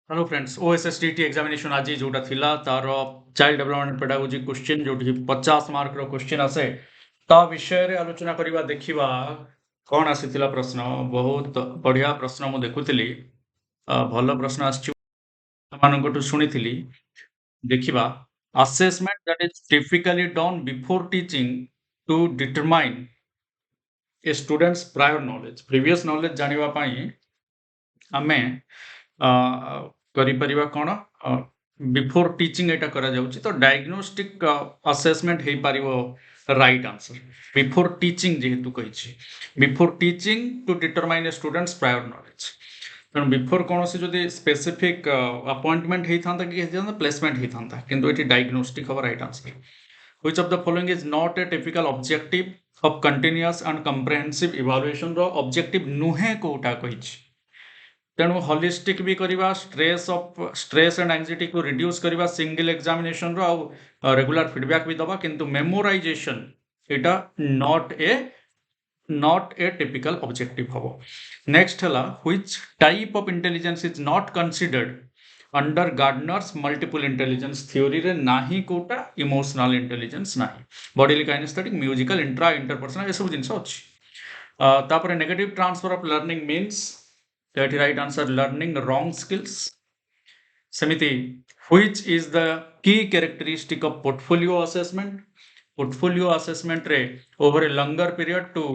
Hello friends ओएसएसटीटी examination आज जोटा थिला तार चाइल्ड डेवलपमेंट पेडागोजी क्वेश्चन जोटी 50 मार्क रो क्वेश्चन आसे ता विषय रे आलोचना करिवा देखिवा कौन आसीथिला प्रश्न बहुत बढ़िया प्रश्न मु देखुथिली भल प्रश्न आछि मानकटू सुनिथिली देखिवा assessment that is typically done before teaching to determine a students prior knowledge previous knowledge जानिवा पई आमे करिपरिवा कौन बिफोर टीचिंग एटा करा जाउची तो डायग्नोस्टिक असेसमेंट हे पारिबो राइट आंसर बिफोर टीचिंग जेहेतु कहिछि before teaching to determine a students prior knowledge तेणु बिफोर कौन से जदि स्पेसिफिक अपॉइंटमेंट हे थांता कि हे प्लेसमेंट हे थांता किंतु एटी डायग्नोस्टिक हवा right answer which of the following is not a typical objective of continuous and comprehensive evaluation रो objective नुहे कोटा कहिछि तेणु होलिस्टिक भी करवा स्ट्रेस एंड एंजाइटी को रिड्यूस करवा सिंगल एग्जामिनेशन रो रेगुलर फीडबैक भी दबा किंतु मेमोराइजेशन एटा नॉट ए टिपिकल ऑब्जेक्टिव हबो नेक्स्ट हला which type of intelligence is not considered under Gardner's multiple intelligence theory रे नाही कोटा इमोशनल इंटेलिजेंस नाही body kinaesthetic musical intra interpersonal ए सब जिंस अछि तापर negative transfer of learning means that right answer learning wrong skills samiti which is the key characteristic of portfolio assessment रे over a longer period to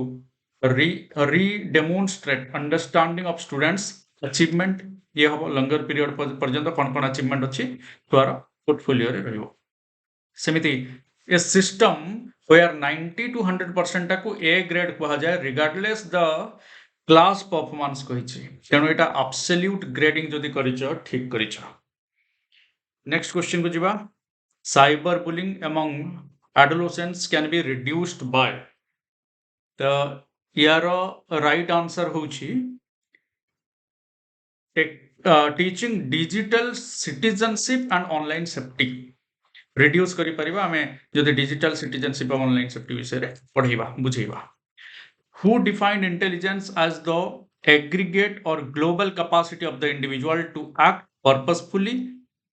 re-demonstrate understanding of students achievement ये हम longer period पर्यंत कौन कौन achievement अच्छी द्वारा portfolio रे रहिबो सेमिति a system where 90 to 100% को A grade कहा जाए regardless the क्लास परफॉर्मेंस कहिछि तेणु एटा एब्सोल्यूट ग्रेडिंग जदि करिछ ठीक करिछ नेक्स्ट क्वेश्चन को जिबा cyber bullying among adolescents can be reduced by तो यार राइट आंसर होछि teaching digital citizenship and online safety reduce करि परिबा हमें जदि डिजिटल सिटीजनशिप और ऑनलाइन सेफ्टी विषय रे पढैबा बुझैबा who defined intelligence as the aggregate or global capacity of the individual to act purposefully,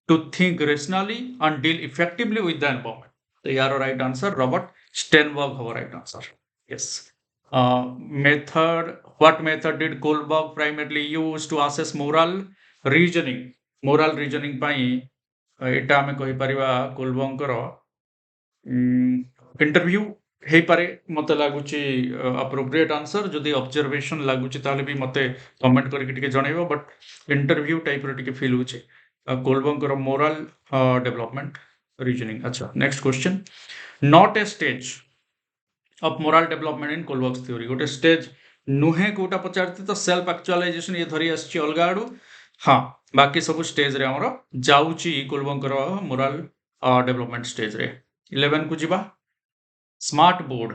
to think rationally, and deal effectively with the environment. So, here right answer, Robert Sternberg, our right answer. Yes. Method. What method did Kohlberg primarily use to assess moral reasoning? Moral reasoning ପାଇଁ ଏଟା ଆମେ କହିପାରିବା କୋଲବଙ୍କର interview हे पारे मते लागुची appropriate answer जदि observation लागुची ताले भी मते कमेंट करके टिके जणाइबो बट इंटरव्यू टाइप रो टिके फील होचे कोलबंकर मोरल डेवलपमेंट रीजनिंग अच्छा next question not a stage of moral development in Kohlberg's theory गोटे स्टेज नुहे कोटा पचारती तो सेल्फ एक्चुअलाइजेशन ये धरी आछि अलगा आडू हां बाकी सब स्टेज रे हमरो जाउची कोलबंकर मोरल डेवलपमेंट स्टेज रे 11 को जिबा smart board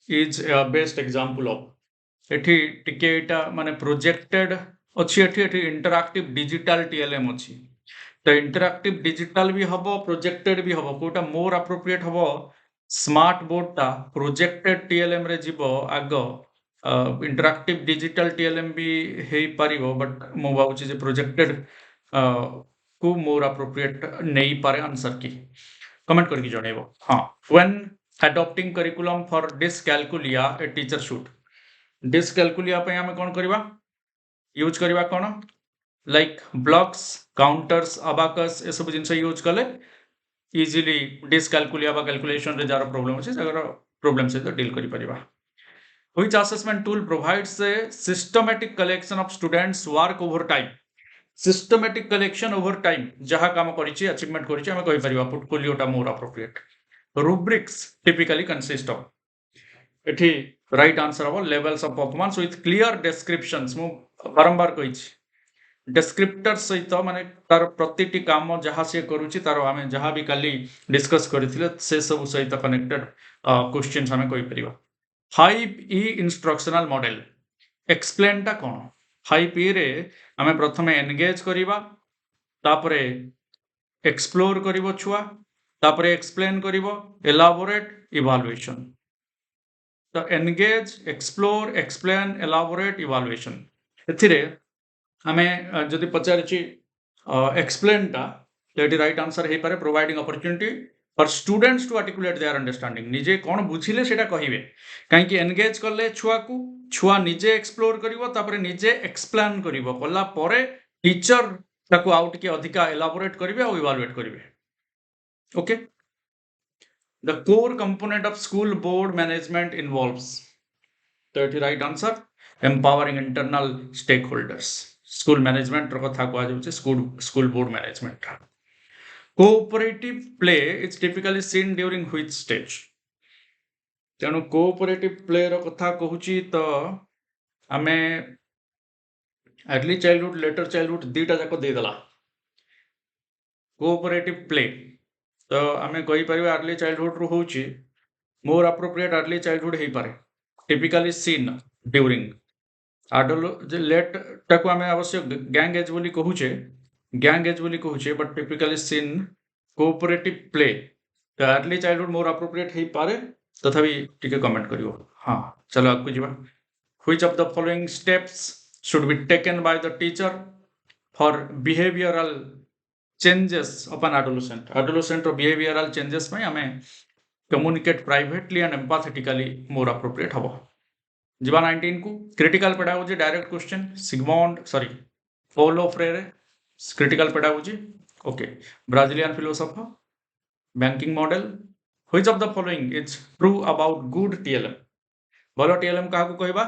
is best example of एठी टिके एटा माने प्रोजेक्टेड अछि एठी इंटरएक्टिव डिजिटल टीएलएम अछि तो इंटरएक्टिव डिजिटल भी हबो प्रोजेक्टेड भी हबो कोटा मोर एप्रोप्रिएट हबो स्मार्ट बोर्ड ता प्रोजेक्टेड टीएलएम रे जिवो आगो इंटरएक्टिव डिजिटल टीएलएम भी हे पारिबो बट मो भाबुची जे प्रोजेक्टेड को मोर एप्रोप्रिएट नहीं पारे आंसर की कमेंट करके जणेबो हां when adopting curriculum for dyscalculia a teacher should dyscalculia पे हमें कौन करिबा यूज करिबा कौन लाइक ब्लॉक्स काउंटर्स अबाकस ए सब जिंस यूज कले इजीली डिसकैलकुलिया बा कैलकुलेशन रे जार प्रॉब्लम अछि जगर प्रॉब्लम से डील करि परिबा which assessment tool provides a systematic collection of students work over time systematic collection over time जहा काम करिछि अचीवमेंट करिछि हमें कहि परिबा पोर्टफोलियोटा more appropriate rubrics typically consist of एठी राइट आंसर हबो levels of performance with clear descriptions मु बारंबार कहिछि डिस्क्रिप्टर सहित माने तार प्रतिटी काम जहा से करूछि तार हमें जहा भी काली डिस्कस करथिले से सब सहित कनेक्टेड क्वेश्चंस हमें कहि परिबा 5E इंस्ट्रक्शनल मॉडल एक्सप्लेन ता कोन 5E रे हमें प्रथमे एंगेज करिबा तापरे एक्सप्लोर करिवो छुआ तापरे एक्सप्लेन करिवो एलाबोरेट इवालुएशन तो engage explore explain elaborate evaluation एथिरे हमें जदि पचारिछि एक्सप्लेन टा तो राइट आंसर हे पारे providing opportunity for students to articulate their understanding निजे कौन बुझिले सेटा कहिबे कहीं एनगेज कले छुआ को छुआ निजे एक्सप्लोर करिवो तापरे निजे एक्सप्लेन करिवो कला परे टीचर ताको आउट के अधिका एलाबोरेट करिवे और इवैल्यूएट करिवे okay the core component of school board management involves तो ये right answer empowering internal stakeholders school management कथा कह school board management cooperative play is typically seen during which stage तेणु कोऑपरेटिव प्ले रो कथा कहूची तो आमे अर्ली चाइल्डहुड लेटर चाइल्डहुड दीटा जाक दे दला कोऑपरेटिव प्ले तो आमे कहि परिबा अर्ली चाइल्डहुड रो होची मोर अप्रोप्रिएट अर्ली चाइल्डहुड हे पारे टिपिकली सीन ड्यूरिंग आडोल लेट टाको आमे अवश्य गैंग एज बोली कहूचे but typically seen cooperative play तो अर्ली चाइल्डहुड मोर अप्रोप्रिएट हे पारे तथापि टिके कमेंट करियो हां चलो आगु जिबा which of the following steps should be taken by the teacher for behavioural changes upon adolescent रो बिहेवियरल चेंजेस में हमें communicate privately and empathetically more appropriate हबो जीवा 19 को critical pedagogy direct question Paulo Freire critical pedagogy okay Brazilian philosopher banking model which of the following is true about good TLM भलो TLM काहा को कहबा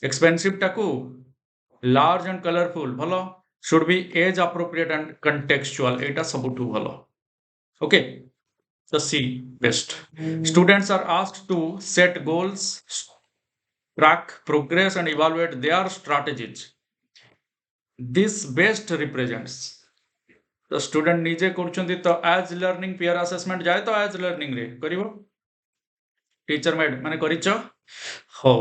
expensive टाकू लार्ज एंड कलरफुल भलो should be age appropriate and contextual एटा सबुठु भलो okay the C best students are asked to set goals track progress and evaluate their strategies this best represents the student निजे करछंती तो as learning peer assessment जाए तो as learning रे करिवो teacher made माने करिचो हो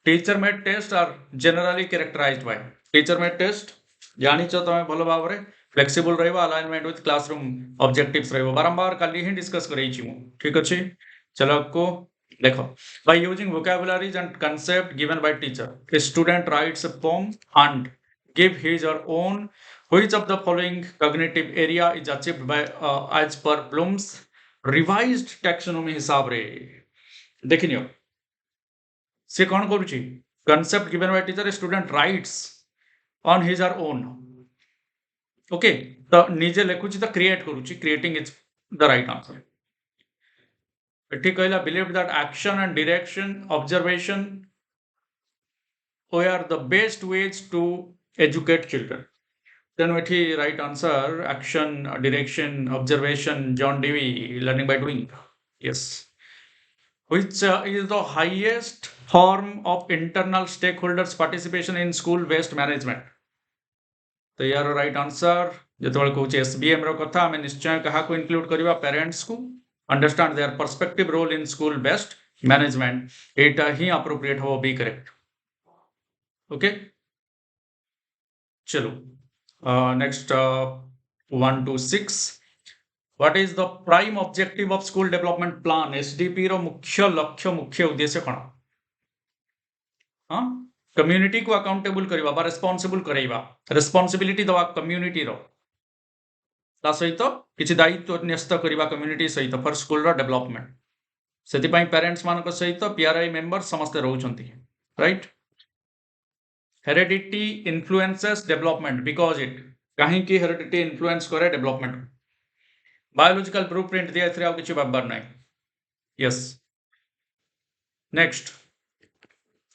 teacher made test are generally characterised by teacher made test जानिच तुम भल भाव में फ्लेक्सिबल रहिबो अलाइनमेंट विथ क्लासरूम ऑब्जेक्टिव्स रहिबो बारंबार काली ही डिस्कस करैछि मु ठीक अछि चलो को देखो by using vocabularies and concept given by teacher a student writes a poem and give his or own which of the following cognitive area is achieved by as per Bloom's revised taxonomy हिसाब रे देखिनियो से कोन करूछि concept given by teacher a student writes on his or own okay तो निजे लेखुची तो create करूची creating is the right answer एठी कहला believe that action and direction observation are the best ways to educate children तेणु एठी right answer action direction observation John Dewey learning by doing yes which is the highest form of internal stakeholders participation in school based management तो यार right answer जो कौच SBM कथा आम निश्चय क्या include करवा पेरेंट्स को understand their perspective role in school based management एटा ही अप्रोप्रिएट हो बी करेक्ट ओके चलो next 1 to 6 what is the prime objective of school development plan SDP रो मुख्य लक्ष्य मुख्य उद्देश्य कौन हाँ कम्युनिटी को अकाउंटेबल करवा बा रेस्पॉन्सिबल करवा रेस्पॉन्सिबिलिटी दवा कम्युनिटी रो ता सहित किछि दायित्व न्यस्त करवा कम्युनिटी सहित फॉर स्कूल रो डेवलपमेंट सेति पई पेरेंट्स मानक सहित पीआरआई मेंबर समस्त रहउछंती right heredity influences development because it कहीं की हेरिडिटी इन्फ्लुएंस करे डेवलपमेंट बायोलॉजिकल ब्लूप्रिंट दिया एथरे आ किछि बाबर नै yes next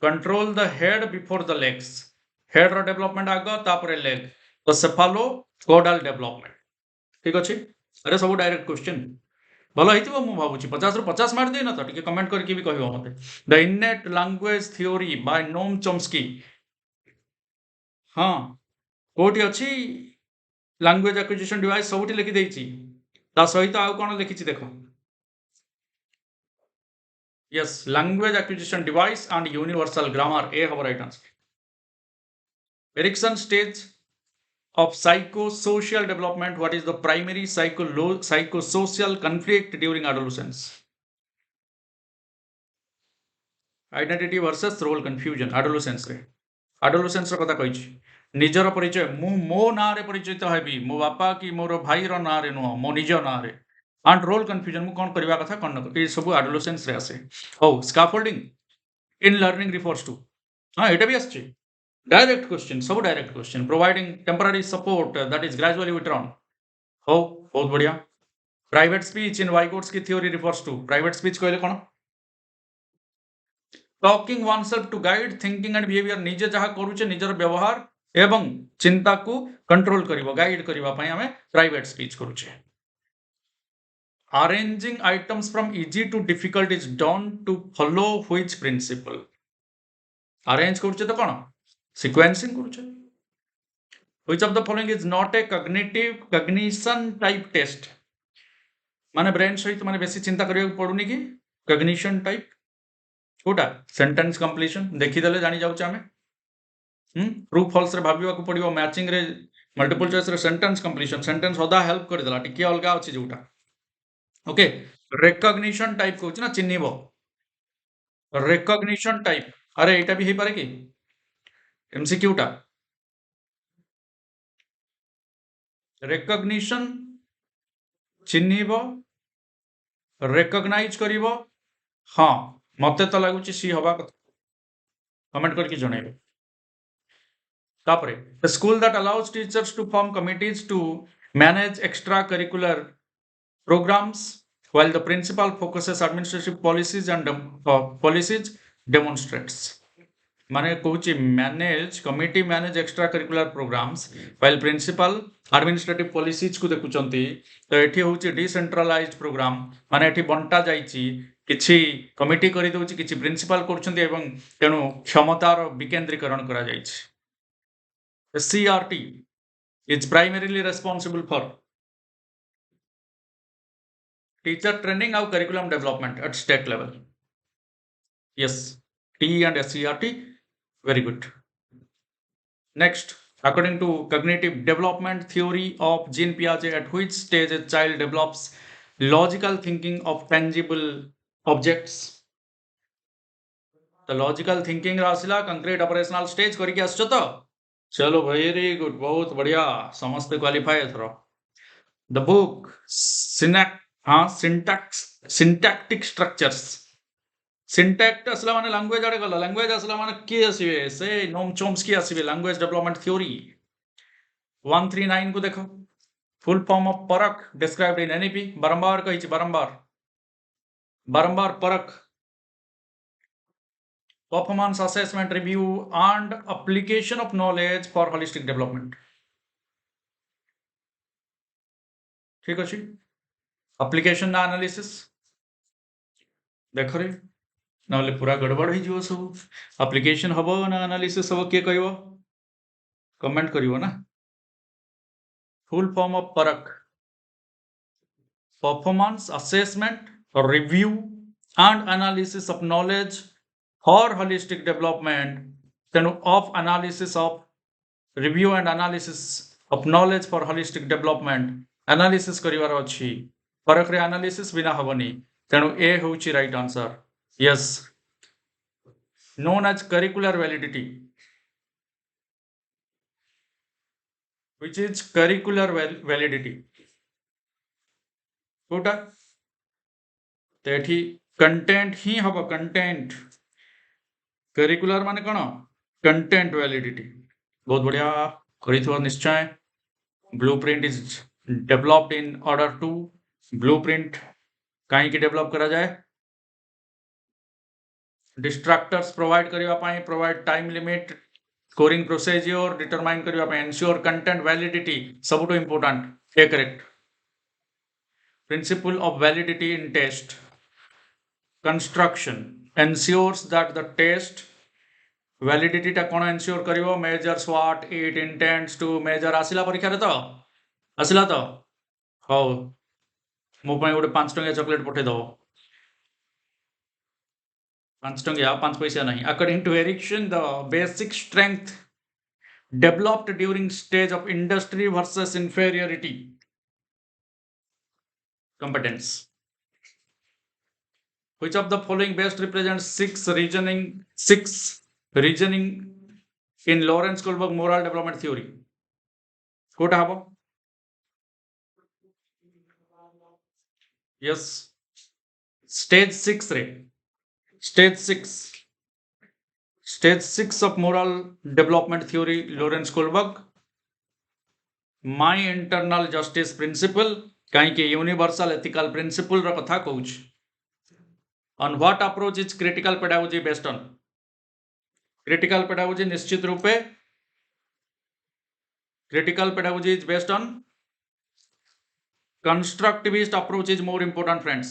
control the head before the legs head रो डेवलपमेंट आगो तापरे लेग तो सेफालो कोडल डेवलपमेंट ठीक अछि अरे सब डायरेक्ट क्वेश्चन भलो हितबो मु भाबुची 50 रु 50 मार दे न तो ठीक कमेंट करके भी कहियो मते the innate language theory by Noam Chomsky हां कोठी अछि लैंग्वेज एक्विजिशन डिवाइस सबुठी लिखि देछि ता सहित आ कोन लिखिछि देखो yes language acquisition device and universal grammar a have right answer Erikson stage of psychosocial development what is the primary psychosocial conflict during adolescence identity versus role confusion adolescence रे adolescence रो कथा कहिछि निजर परिचय मु मो ना रे परिचित हेबी मो बापा कि मोर भाई रो ना रे नुह मो निज ना रे एंड रोल कंफ्यूजन मु कोन करबा कथा कोन न ये सब एडोलेसेंस रे आसे हो scaffolding in learning refers to हां एटा भी आछे डायरेक्ट क्वेश्चन सब direct question providing temporary support that is gradually withdrawn हो बहुत बढ़िया private speech in Vygotsky theory refers to private speech कहले कोन talking oneself to guide thinking and behaviour निजे जहा करूचे निजर व्यवहार एवं चिंता को कंट्रोल करिवो गाइड करिवा पई हमें प्राइवेट स्पीच करूचे arranging items from easy to difficult is done to follow which principle arrange करूचे तो कोन sequencing करूचे which of the following is not a cognitive cognition type test माने ब्रेन सहित माने बेसी चिंता करिया पडुनी कि cognition type कोटा सेंटेंस कंप्लीशन देखि देले जानि जाउछ आमे ट्रू फॉल्स रे भाबिवा को पडियो मैचिंग रे मल्टीपल चॉइस रे सेंटेंस कंप्लीशन सेंटेंस होदा हेल्प कर देला टिके अलगा अछि जोटा ओके रिकॉग्निशन टाइप कहूछ ना चिन्हिबो रिकॉग्निशन टाइप अरे एटा भी हे पारे कि एमसीक्यू टा रिकॉग्निशन चिन्हिबो रिकॉग्नाइज करिवो हां मते तो लागुची सी हवा कमेंट करके जणाइबो तापरे the school that allows teachers to form committees to manage extracurricular programs while the principal focuses administrative policies and policies demonstrates माने कहूची manage committee manage extra curricular programmes while principal administrative policies को देखुचंती तो एठी होची decentralised programme माने एठी बंटा जाईची किछि कमिटी करि दोची किछि प्रिंसिपल करछंती एवं तेनु क्षमतार विकेंद्रीकरण करा जाईची the CRT is primarily responsible for teacher training and curriculum development at state level. Yes, T and SCRT, very good. Next, according to cognitive development theory of Jean Piaget, at which stage a child develops logical thinking of tangible objects? The logical thinking रासिला concrete operational stage करके आछो तो चलो very good बहुत बढ़िया समस्त qualify एथरो the book syntactic structures syntact असला माने language आडे गला लैंग्वेज असला माने की आसीबे से नोम चोम्स्की आसीबे लैंग्वेज डेवलपमेंट थ्योरी 139 को देखो फुल फॉर्म ऑफ परख डिस्क्राइब्ड इन एनईपी बारंबार कहिछि बारंबार परख performance assessment review and application of knowledge for holistic development ठीक अछि application ना analysis देखरे नले पूरा गड़बड़ हो जिवो सब application हबो ना analysis हबो के कहबो कमेंट करिवो ना full form of परख performance assessment review and analysis of knowledge for holistic development then of analysis of review and analysis of knowledge for holistic development analysis करिवार अछि परख रे analysis बिना हबनी तेनु ए होउची right answer yes known as curricular validity which is curricular validity कोटा तेठी content ही हबो कंटेंट करिकुलर माने कोन कंटेंट वैलिडिटी बहुत बढ़िया करिथो निश्चय blueprint is developed in order to blueprint काहे की डेवलप करा जाए डिस्ट्रक्टर्स प्रोवाइड करिवा पाई provide time limit scoring procedure determine करिवा पाई एंश्योर कंटेंट वैलिडिटी सबटो important a correct principle of validity in test construction ensures that the test validity टा कोन एंश्योर करिवो measures what it intends to measure आसिला परीक्षा रे तो आसिला तो हो मो पई गोटे 5 टंका चॉकलेट पठे दो 5 टंका 5 पैसा नहीं according to Erickson the basic strength developed during stage of industry versus inferiority competence which of the following best represents six reasoning in Lawrence Kohlberg moral development theory? Kota हबो? Yes. Stage 6 रे. Stage 6. Stage 6 of moral development theory, Lawrence Kohlberg. My internal justice principle, कहीं के universal ethical principle रा कथा कहूछ. On what approach is critical pedagogy based on? Critical pedagogy निश्चित रूपे critical pedagogy is based on constructivist approach is more important, friends.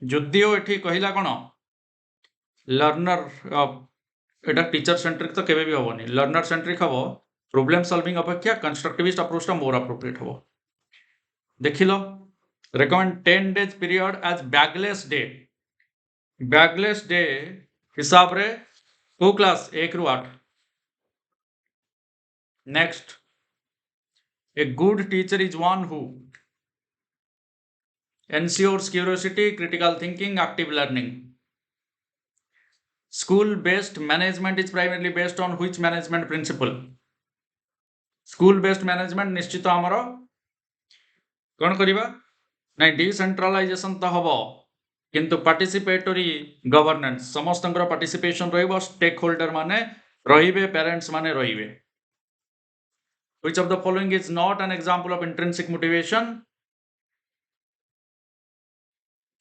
ଯଦିଓ ଏଠି କହିଲା କ'ଣ learner ଏଟା ଟିଚର ସେଣ୍ଟ୍ରିକ ତ କେବେ ବି ହବନି, ଲର୍ଣ୍ଣର ସେଣ୍ଟ୍ରିକ ହବ, ପ୍ରୋବ୍ଲେମ ସଲଭିଂ ଅପେକ୍ଷା କନଷ୍ଟ୍ରକ୍ଟିଭିଷ୍ଟ ଆପ୍ରୋଚଟା ମୋର ଆପ୍ରୋପ୍ରିଏଟ ହବ। ଦେଖିଲ recommend 10 days period as bagless day. bagless day हिसाब रे को क्लास 1 रु 8। Next, a good teacher is one who ensures curiosity, critical thinking, active learning. School based management is primarily based on which management principle? School based management निश्चित आमर कौन करिबा ना decentralisation तो हबो किंतु पार्टिसिपेटरी गवर्नेंस समस्तंकर पार्टिसिपेशन रहइबो, स्टेक होल्डर माने रहिबे, पेरेंट्स माने रहिबे। Which of the following is not an example of intrinsic motivation?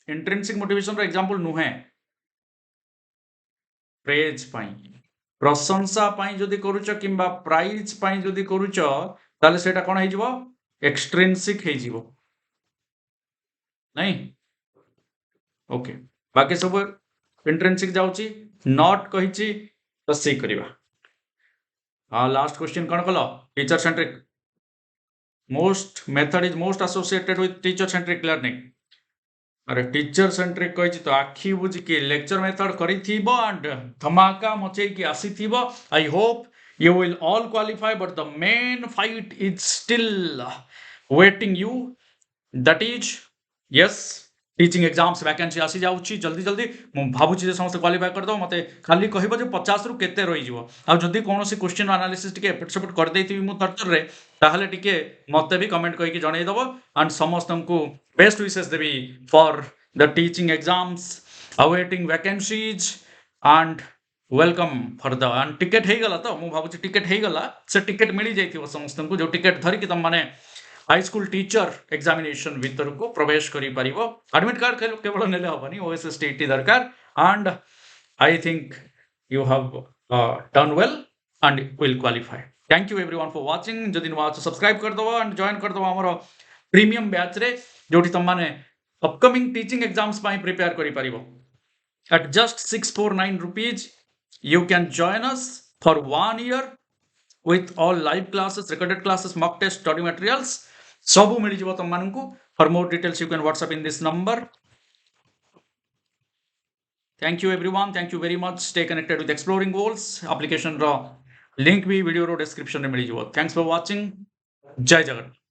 Intrinsic motivation row example नुहे। प्रेज पाई, प्रशंसा पाई जदि करूच किंबा प्राइज पाई जदि करूच ताले सेटा कोन हे जिवो? एक्सट्रिंसिक हे जिवो नहीं। ओके, बाकी सब इंट्रिंसिक जाउची, नॉट कहिची तो सी करिबा। लास्ट क्वेश्चन कोन कलो? Teacher centric. Most method is most associated with teacher centric learning. अरे टीचर सेंट्रिक कहिची तो आखी बुझी के लेक्चर मेथड करी थीबो एंड धमाका मचै की आसी Thibaut. I hope you will all qualify, but the main fight is still waiting you, that is yes teaching exams vacancy आसी जाउची जल्दी जल्दी। मु भाबुची जे समस्त क्वालिफाई कर दो, मते खाली कहबो जे 50 रु केते रहि जिवो। आ जदी कोनोसी क्वेश्चन एनालिसिस टिके एपट सेपट कर देइथिबी मु तरतर रे, ताहले टिके मते भी कमेंट कहि कि जणै दबो एंड समस्तंकु बेस्ट विशेस देबी for the teaching exams awaiting vacancies and welcome for the and ticket हे गला। तो मु भाबुची टिकेट हे गला, से टिकेट मिली जाइथिबो समस्तंकु, जो टिकेट धरि कि तम माने हाई स्कूल टीचर एग्जामिनेशन भीतर को प्रवेश करि परिबो। एडमिट कार्ड केवल नेले हबनी, ओएसएस टीटी दरकार। And I think you have done well and will qualify. Thank you everyone for watching. जदि नुआ सब्सक्राइब कर दबो एंड जॉइन कर दबो हमरो प्रीमियम बैच रे, जोठी तम माने अपकमिंग टीचिंग एग्जाम्स पाई प्रिपेयर करि परिबो। At just 649 rupees you can join us for 1 year with all live classes, recorded classes, mock test, study materials सबू मिल जिवो तम मानकु। For more details you can WhatsApp in this number. Thank you everyone, thank you very much. Stay connected with Exploring Goals application ro link भी video रो description रे मिल जिवो। Thanks for watching. जय जगन्नाथ।